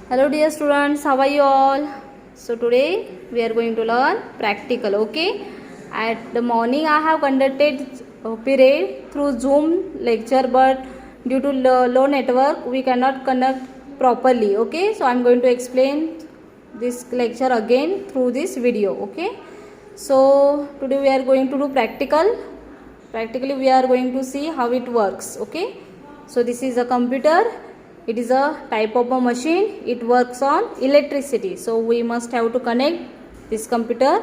Hello dear students, how are you all? So today we are going to learn practical, okay? At the morning I have conducted period through Zoom lecture, but due to low network we cannot conduct properly, okay? So I am going to explain this lecture again through this video, okay? So today we are going to do practical. Practically we are going to see how it works, okay? So this is a computer. It is a type of a machine. It works on electricity. So we must have to connect this computer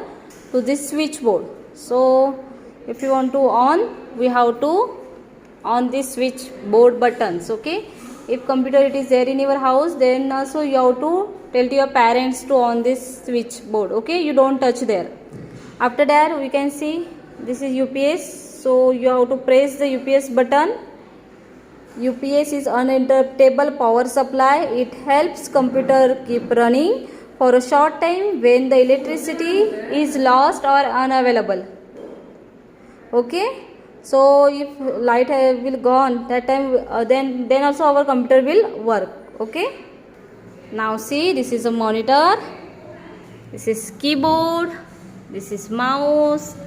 to this switchboard. So if you want to on, we have to on this switchboard buttons, okay? If computer it is there in your house, then also you have to tell to your parents to on this switchboard, okay? You don't touch there. After that we can see this is UPS. So you have to press the UPS button. UPS is uninterruptible power supply. It helps computer keep running for a short time when the electricity is lost or unavailable. Okay. So if light will gone, that time then also our computer will work. Okay. Now see, this is a monitor. This is keyboard. This is mouse.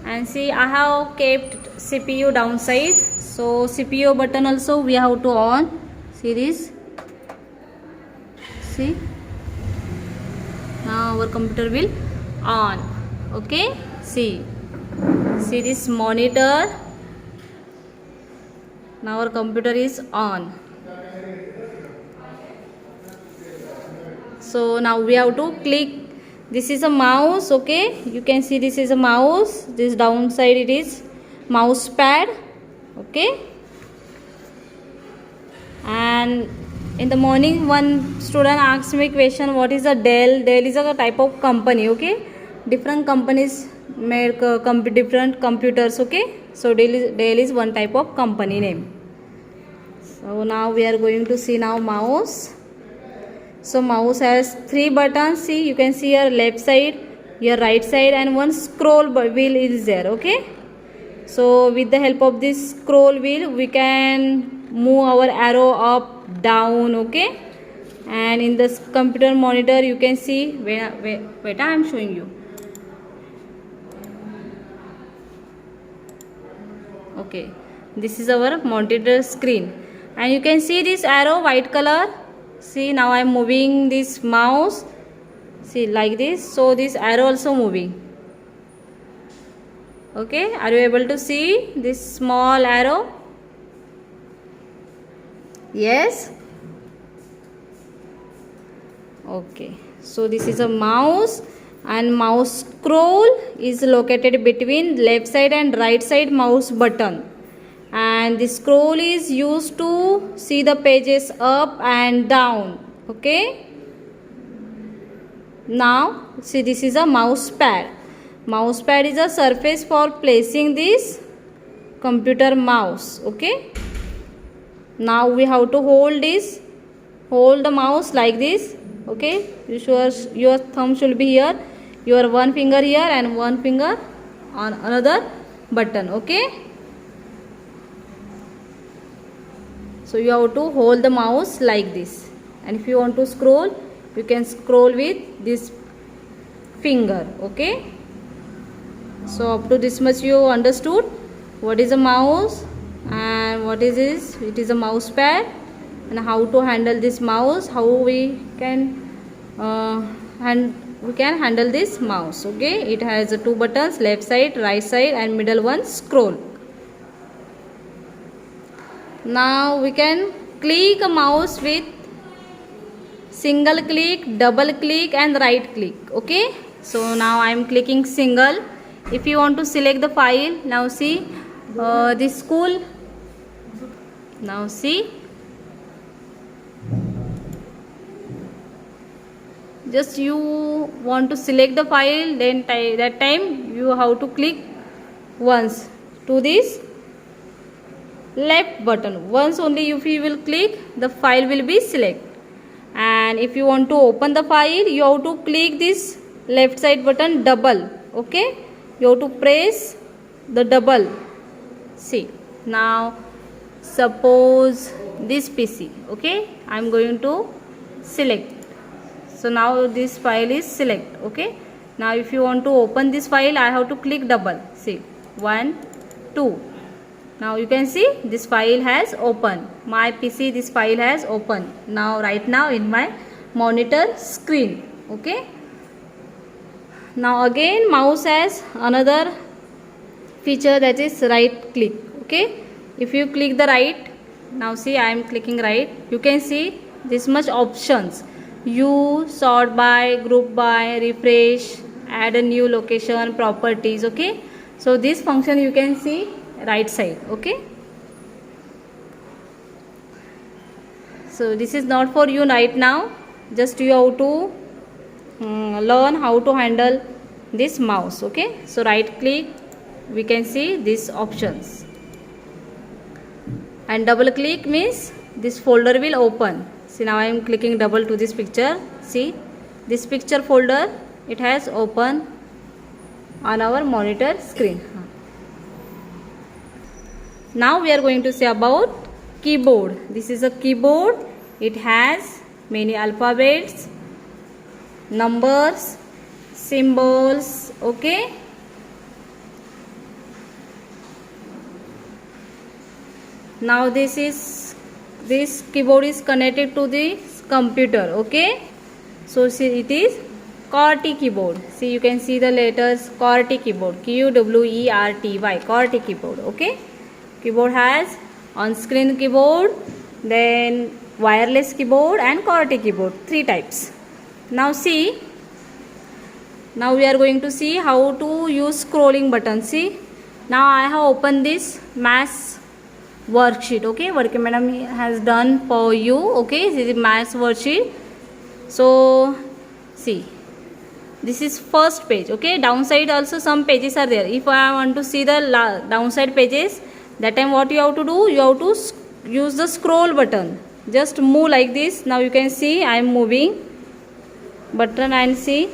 And see, I have kept CPU downside. So CPU button also we have to on. See this. See. Now our computer will on. Okay. See. See this monitor. Now our computer is on. So now we have to click. This is a mouse, okay? You can see this is a mouse. This downside it is mouse pad, okay? And in the morning one student asked me question, what is a Dell? Dell is a type of company, okay? Different companies make different computers, okay? So Dell is one type of company name. So now we are going to see now mouse. So mouse has 3 buttons. See, you can see your left side, your right side, and one scroll wheel is there, okay? So with the help of this scroll wheel we can move our arrow up, down, okay? And in this computer monitor you can see, wait, I am showing you. Okay, this is our monitor screen, and you can see this arrow white color. See, now I am moving this mouse. See, like this. So this arrow also moving. Okay, are you able to see this small arrow? Yes. Okay, so this is a mouse, and mouse scroll is located between left side and right side mouse button. And the scroll is used to see the pages up and down, okay? Now see, this is a mouse pad. Mouse pad is a surface for placing this computer mouse, okay? Now we have to hold the mouse like this, okay? Your thumb should be here, your one finger here and one finger on another button, okay? So you have to hold the mouse like this, and if you want to scroll, you can scroll with this finger, okay? So up to this much you understood what is a mouse and what is this. It is a mouse pad, and how to handle this mouse, how we can handle this mouse, okay? It has 2 buttons, left side, right side, and middle one scroll. Now we can click a mouse with single click, double click, and right click, okay? So now I am clicking single. If you want to select the file, now see this school. Now see, just you want to select the file, then that time you have to click once to this left button. Once only if you will click, the file will be selected. And if you want to open the file, you have to click this left side button double, okay? You have to press the double. See, now suppose this PC, okay? I am going to select. So now this file is select. Okay, now if you want to open this file, I have to click double. See, 1 2. Now you can see this file has opened. My PC, this file has opened now, right now in my monitor screen. Okay, now again mouse has another feature, that is right click. Okay, if you click the right, now see I am clicking right, you can see this much options: you, sort by, group by, refresh, add a new location, properties. Okay, so this function you can see right side. Okay, so this is not for you right now, just you have to learn how to handle this mouse. Okay, so right click, we can see these options, and double click means this folder will open. See, now I am clicking double to this picture. See, this picture folder, it has opened on our monitor screen. Now we are going to say about keyboard. This is a keyboard. It has many alphabets, numbers, symbols. Okay, now this keyboard is connected to the computer. Okay, so see, it is QWERTY keyboard. See, you can see the letters QWERTY keyboard, QWERTY, QWERTY keyboard. Okay, keyboard has on screen keyboard, then wireless keyboard and QWERTY keyboard, 3 types. Now see, now we are going to see how to use scrolling button. See, now I have opened this maths worksheet. Okay, Varke madam has done for you. Okay, this is maths worksheet. So see, this is first page. Okay, downside also some pages are there. If I want to see the downside pages, that time what you have to do, you have to use the scroll button. Just move like this. Now you can see I am moving button, and see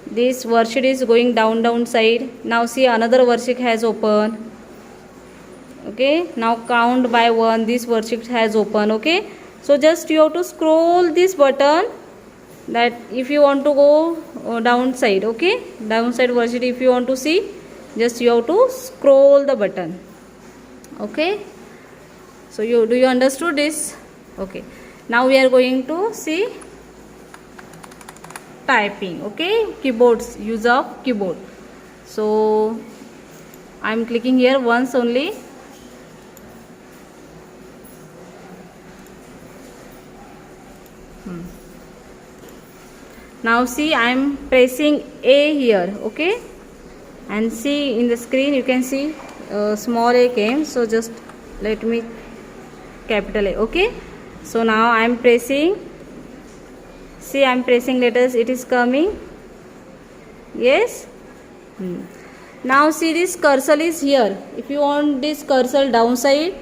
this worksheet is going down side. Now see, another worksheet has opened. Okay, now count by 1, this worksheet has opened. Okay, so just you have to scroll this button, that if you want to go downside. Okay, downside worksheet if you want to see, just you have to scroll the button. Okay, so do you understood this? Okay, now we are going to see typing. Okay, keyboards, use of keyboard. So I am clicking here once only. Now see, I am pressing A here. Okay, and see in the screen you can see small a came, so just let me capital A. Okay, so now I am pressing, see I am pressing letters, it is coming. Yes. Now see, this cursor is here. If you want this cursor downside,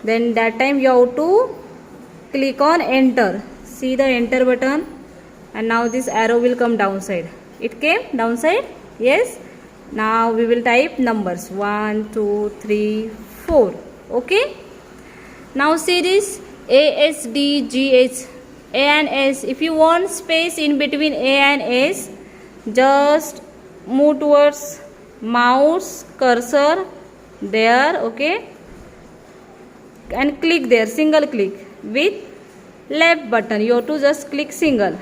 then that time you have to click on enter. See the enter button, and now this arrow will come downside. It came downside. Yes. Now we will type numbers 1 2 3 4. Okay, now see this A S D G H, A and S. If you want space in between A and S, just move towards mouse cursor there. Okay, and click there, single click with left button. You have to just click single.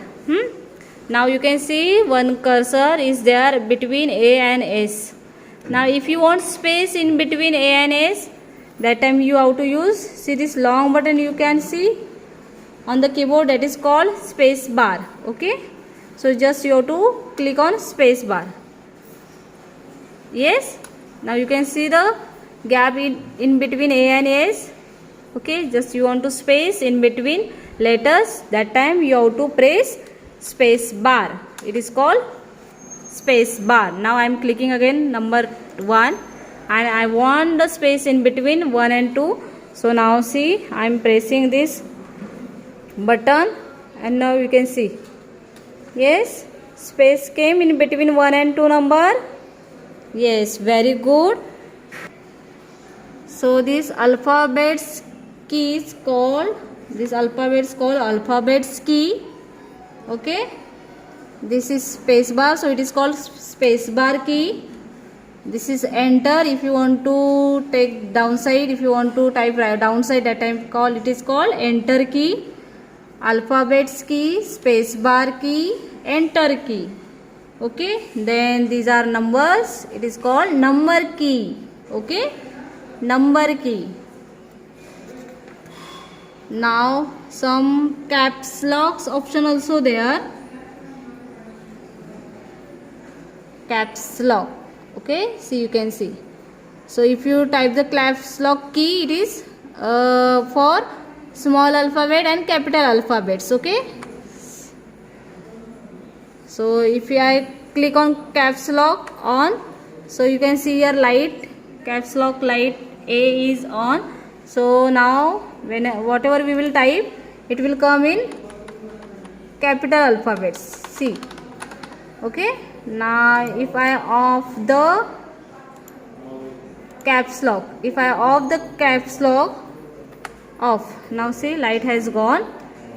Now you can see one cursor is there between A and S. Now if you want space in between A and S, that time you have to use, see this long button you can see on the keyboard, that is called space bar. Okay, so just you have to click on space bar. Yes, now you can see the gap in between A and S. Okay, just you want to space in between letters, that time you have to press space bar. It is called space bar. Now I am clicking again number 1, and I want the space in between 1 and 2. So now see, I am pressing this button, and now you can see, yes, space came in between 1 and 2 number. Yes, very good. So this alphabets key is called, this alphabets called alphabets key. Okay, this is space bar, so it is called space bar key. This is enter. If you want to take downside, if you want to type downside, that time it is called enter key. Alphabets key, space bar key, enter key. Okay, then these are numbers, it is called number key. Okay, number key. Now some caps locks option also there. Caps lock. Okay, see, you can see. So if you type the caps lock key, it is for small alphabet and capital alphabets. Okay, so if I click on caps lock on, so you can see here light, caps lock light A is on. So now when whatever we will type, it will come in capital alphabets. See. Okay, now if I off the caps lock, if I off the caps lock off, now see, light has gone.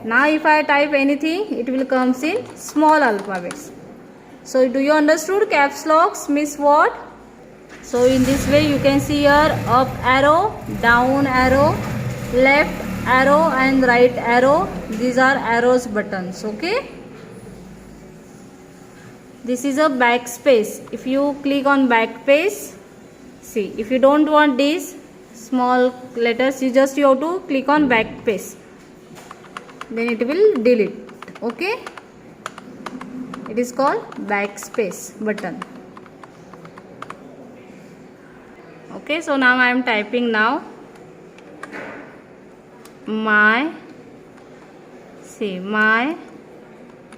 Now if I type anything, it will comes in small alphabets. So do you understood caps locks means what? So in this way you can see here up arrow, down arrow, left arrow and right arrow. These are arrows buttons. Okay, this is a backspace. If you click on backspace, see, if you don't want these small letters, you have to click on backspace, then it will delete. Okay, it is called backspace button. Okay, so now I am typing now my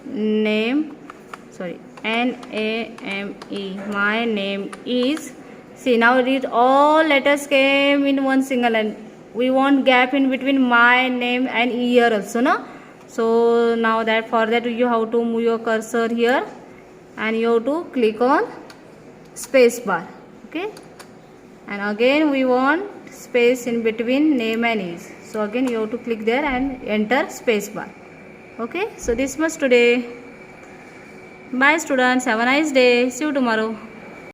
name, sorry, NAME, my name is. See, now these all letters came in one single line. We want gap in between my name and year also, no? So now that for that you have to move your cursor here and you have to click on space bar. Okay, and again we want space in between name and is. So again you have to click there and enter space bar. Okay, so this much today. Bye students, have a nice day. See you tomorrow.